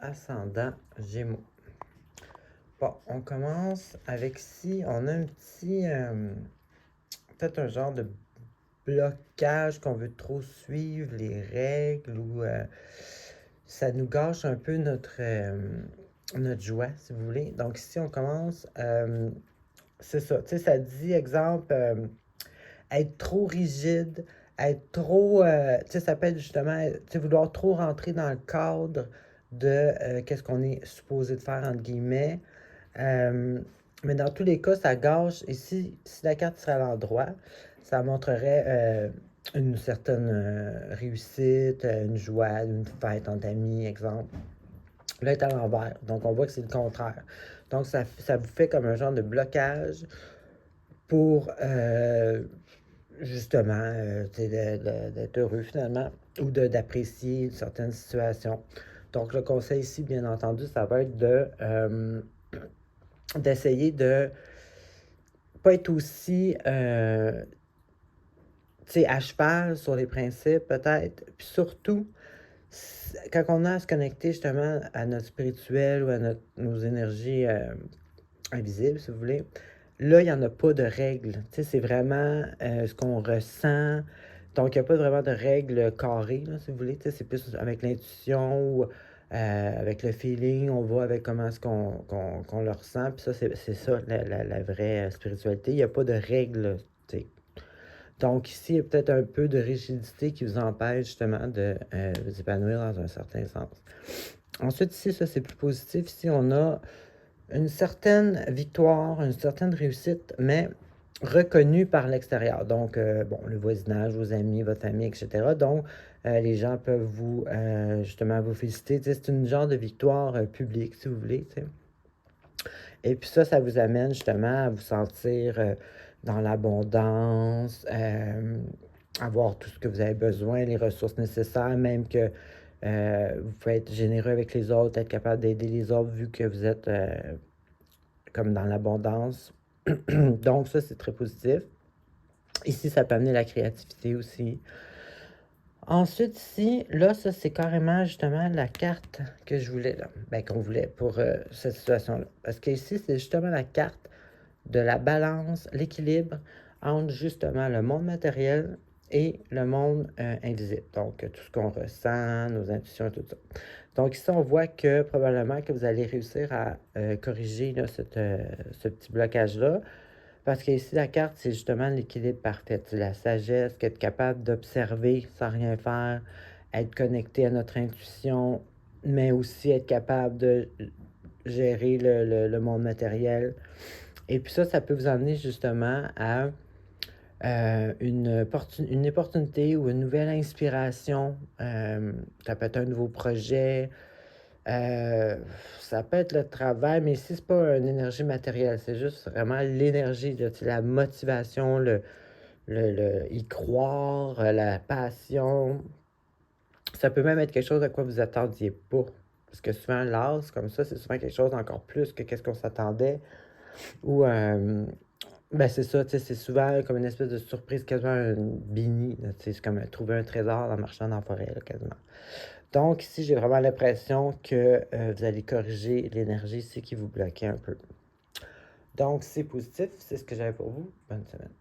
ascendant Gémeaux. Bon, on commence avec ici, on a un petit, peut-être un genre de blocage qu'on veut trop suivre les règles ou ça nous gâche un peu notre joie, si vous voulez. Donc ici, on commence, c'est ça, tu sais, ça dit, exemple, être trop rigide, être trop, tu sais, ça peut être justement, tu sais, vouloir trop rentrer dans le cadre de qu'est-ce qu'on est supposé de faire, entre guillemets. Euh, mais dans tous les cas, ça gâche. Et si la carte serait à l'endroit, ça montrerait une certaine réussite, une joie, une fête entre amis, exemple. Là, elle est à l'envers. Donc, on voit que c'est le contraire. Donc, ça vous fait comme un genre de blocage pour justement d'être heureux finalement ou d'apprécier certaines situations. Donc, le conseil ici, bien entendu, ça va être d'essayer de pas être aussi à cheval sur les principes, peut-être. Puis surtout, quand on a à se connecter justement à notre spirituel ou à nos énergies invisibles, si vous voulez, là, il n'y en a pas de règles. C'est vraiment ce qu'on ressent. Donc, il n'y a pas vraiment de règles carrées, là, si vous voulez. C'est plus avec l'intuition ou avec le feeling. On va avec comment est-ce qu'on le ressent. Puis ça, c'est ça, la vraie spiritualité. Il n'y a pas de règles, t'sais. Donc, ici, il y a peut-être un peu de rigidité qui vous empêche justement de vous épanouir dans un certain sens. Ensuite, ici, ça, c'est plus positif. Ici, on a une certaine victoire, une certaine réussite, mais reconnue par l'extérieur. Donc, bon, le voisinage, vos amis, votre famille, etc. Donc, les gens peuvent justement, vous féliciter. C'est une genre de victoire publique, si vous voulez. T'sais. Et puis ça vous amène justement à vous sentir dans l'abondance, avoir tout ce que vous avez besoin, les ressources nécessaires, même que vous pouvez être généreux avec les autres, être capable d'aider les autres vu que vous êtes comme dans l'abondance. Donc ça, c'est très positif. Ici, ça peut amener la créativité aussi. Ensuite, ici, là, ça, c'est carrément justement la carte que je voulais, là. Ben, qu'on voulait pour cette situation-là. Parce qu'ici, c'est justement la carte de la balance, l'équilibre entre justement le monde matériel et le monde invisible. Donc, tout ce qu'on ressent, nos intuitions et tout ça. Donc, ici, on voit que probablement que vous allez réussir à corriger là, ce petit blocage-là. Parce qu'ici, la carte, c'est justement l'équilibre parfait. C'est la sagesse, être capable d'observer sans rien faire, être connecté à notre intuition, mais aussi être capable de gérer le monde matériel. Et puis ça peut vous amener justement à une opportunité ou une nouvelle inspiration. Ça peut être un nouveau projet. euh, Ça peut être le travail, mais ici, c'est pas une énergie matérielle. C'est juste vraiment l'énergie, là, la motivation, y croire, la passion. Ça peut même être quelque chose à quoi vous attendiez pas. Parce que souvent, l'art, comme ça, c'est souvent quelque chose d'encore plus que qu'est-ce qu'on s'attendait. Ou ben c'est ça, tu sais, c'est souvent comme une espèce de surprise, quasiment un bini, tu sais, c'est comme trouver un trésor en marchant dans la forêt, là, quasiment. Donc ici, j'ai vraiment l'impression que vous allez corriger l'énergie ici qui vous bloquait un peu. Donc c'est positif, c'est ce que j'avais pour vous. Bonne semaine.